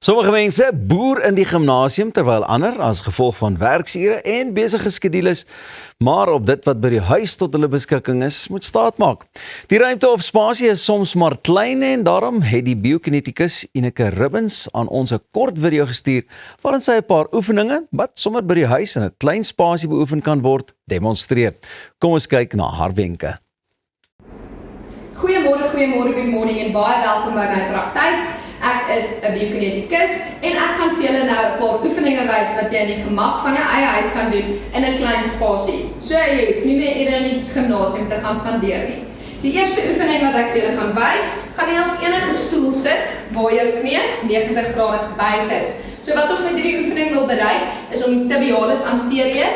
Sommige mense boer in die gimnasium terwyl ander as gevolg van werksure en besige skedules, maar op dit wat by die huis tot hulle beskikking is, moet staat maak. Die ruimte of spasie is soms maar klein en daarom het die biokineticus Ineke Ribbens aan ons 'n kort video gestuur waarin sy 'n paar oefeninge wat sommer by die huis in 'n klein spasie beoefen kan word, demonstreer. Kom ons kyk na haar wenke. Goeiemôre, good morning en baie welkom by my praktyk. Ek is 'n biokineticus en ek gaan vir julle nou 'n paar oefeninge wys wat jy in die gemak van jou eie huis kan doen in 'n klein spasie. So jy hoef nie meer in die gimnasium te gaan spandeer nie. Die eerste oefening wat ek vir julle gaan wys, gaan jy op enige stoel sit waar jou knie 90 grade gebuig is. So wat ons met hierdie oefening wil bereik is om die tibialis anterior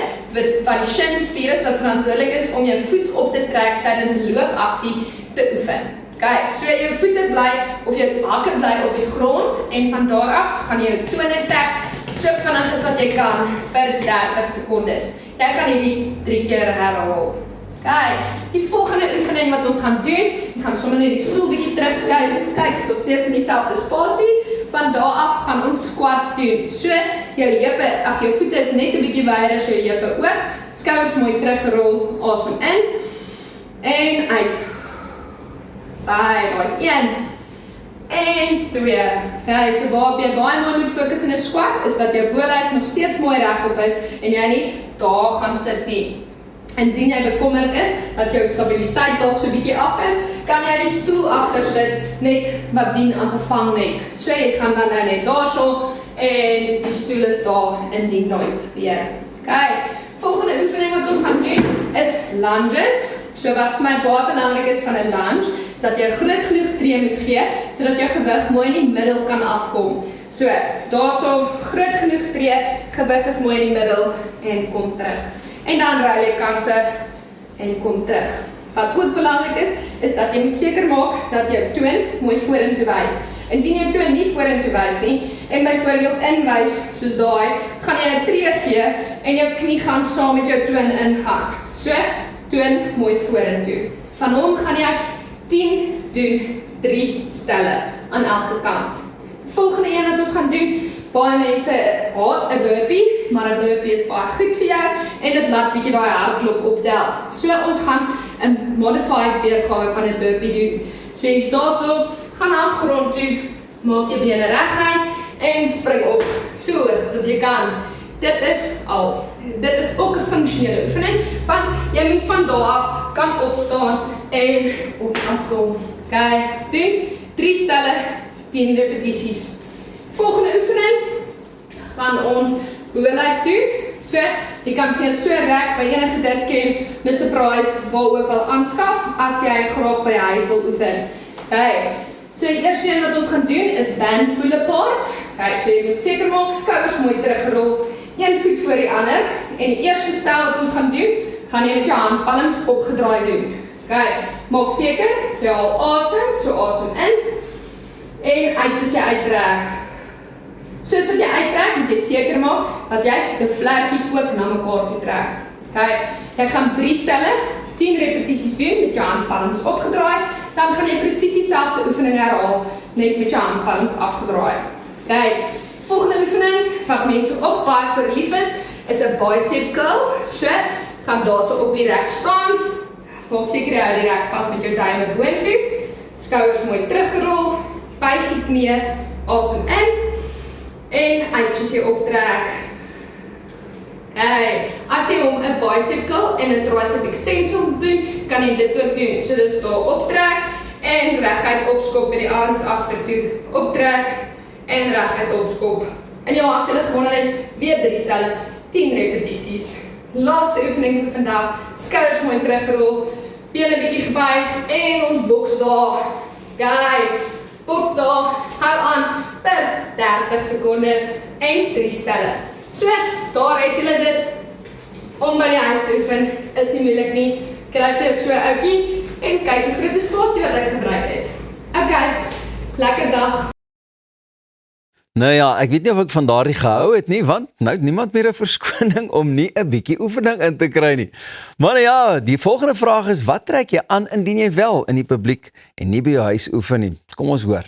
wat die shinspier is wat verantwoordelik is om jou voet op te trek tydens 'n loopaksie te oefen. Kyk, so jou voete bly of jou hakke bly op die grond en van daar af gaan jy jou tone tap so vinnig as wat jy kan vir 30 sekondes. Jy gaan hierdie 3 keer herhaal. Kyk, die volgende oefening wat ons gaan doen, jy gaan sommer net die stoel bietjie terugskuif. Kyk, so steeds in dieselfde spasie. Van daar af gaan ons squats doen. So jou voete is net 'n bietjie wyder as jou heupe oop. Skouers mooi teruggerol, asem in en uit. Saai, daar is 1 en 2. Ja, so waar jy baie mooi moet fokus in 'n squat is dat jou bolyf nog steeds mooi regop is en jy nie daar gaan sit nie. Indien jy bekommerd is dat jou stabiliteit dalk so 'n bietjie af is, kan jy die stoel agter sit net wat dien as 'n vangnet. So jy gaan dan nou net daarso en die stoel is daar indien nooit weer. Okay. Volgende oefening wat ons gaan doen is lunges. So wat vir my baie belangrik is van 'n lunge, is dat jy groot genoeg tree moet gee, sodat jou gewig mooi in die middel kan afkom. So, daarso groot genoeg tree, gewig is mooi in die middel en kom terug. En dan ruil jy kante en kom terug. Wat ook belangrik is dat jy moet seker maak dat jou toon mooi vorentoe wys. Indien jou toon nie vorentoe wys nie, en byvoorbeeld inwys soos daai, gaan jy 'n tree gee en jou knie gaan saam met jou toon ingaan. So, toon mooi vorentoe. Van hom gaan jy 10 doen, 3 stelle aan elke kant. Volgende een wat ons gaan doen, baie mense haat 'n burpee, maar 'n burpee is baie goed vir jou en dit laat bietjie daai hartklop optel. So ons gaan 'n modified weergawe van 'n burpee doen. So jy's daarso, gaan afgrond toe, maak jou bene reguit en spring op, so dat jy kan. Dit is al. Dit is ook 'n funksionele oefening, want jy moet van daar af kan opstaan en op afkom. Okay, doen 3 stelle, 10 repetisies. Volgende oefening gaan ons bolyf doen. So, jy kan vir jou so rek by enige diskem, 'n surprise waar ook al aanskaf as jy graag by die huis wil oefen. Okay. So die eerste een wat ons gaan doen is band pull aparts. Okay, so jy moet seker maak skouers mooi teruggerol, een voet voor die ander. En die eerste stel wat ons gaan doen, gaan jy met jou handpalms opgedraai doen. Okay, maak seker, jy haal asem, so asem in en uit soos jy uittrek. Soos wat jy uittrek, moet jy seker maak dat jy die vlekkies ook na mekaar toe trek. Okay, jy gaan 3 stelle, 10 repetisies doen met jou handpalms opgedraai, dan gaan jy presies dieselfde oefening herhaal, net met jou handpalms afgedraai. Okay, volgende oefening wat mense ook baie verlief is 'n bicep curl. So, gaan daarso op die rek staan. Maak seker jy hou die rek vas met jou duime boontoe. Skouers mooi teruggerol, buig die knie, asem in en uit soos jy optrek. Hey, as jy hom 'n bicep curl en 'n tricep extension doen, kan jy dit ook doen. So dis daar optrek en reguit opskop met die arms agtertoe. Optrek en reguit opskop. En ja, as jy gewonder het, weer 3 stelle, 10 repetisies. Laaste oefening vir vandag, skouers mooi teruggerol, bene bietjie gebuig en ons boks daar. Kyk, boks daar, hou aan vir 30 sekondes en 3 stelle. So, daar het julle dit, om by die huis te oefen, is nie moeilik nie, kry vir jou so 'n ouetjie en kyk die groot spasie wat ek gebruik het. Okay, lekker dag. Nou ja, ek weet nie of ek van daardie gehou het nie, want nou het niemand meer 'n verskoning om nie 'n bietjie oefening in te kry nie. Maar nou ja, die volgende vraag is, wat trek jy aan indien jy wel in die publiek en nie by jou huis oefen nie? Kom ons hoor.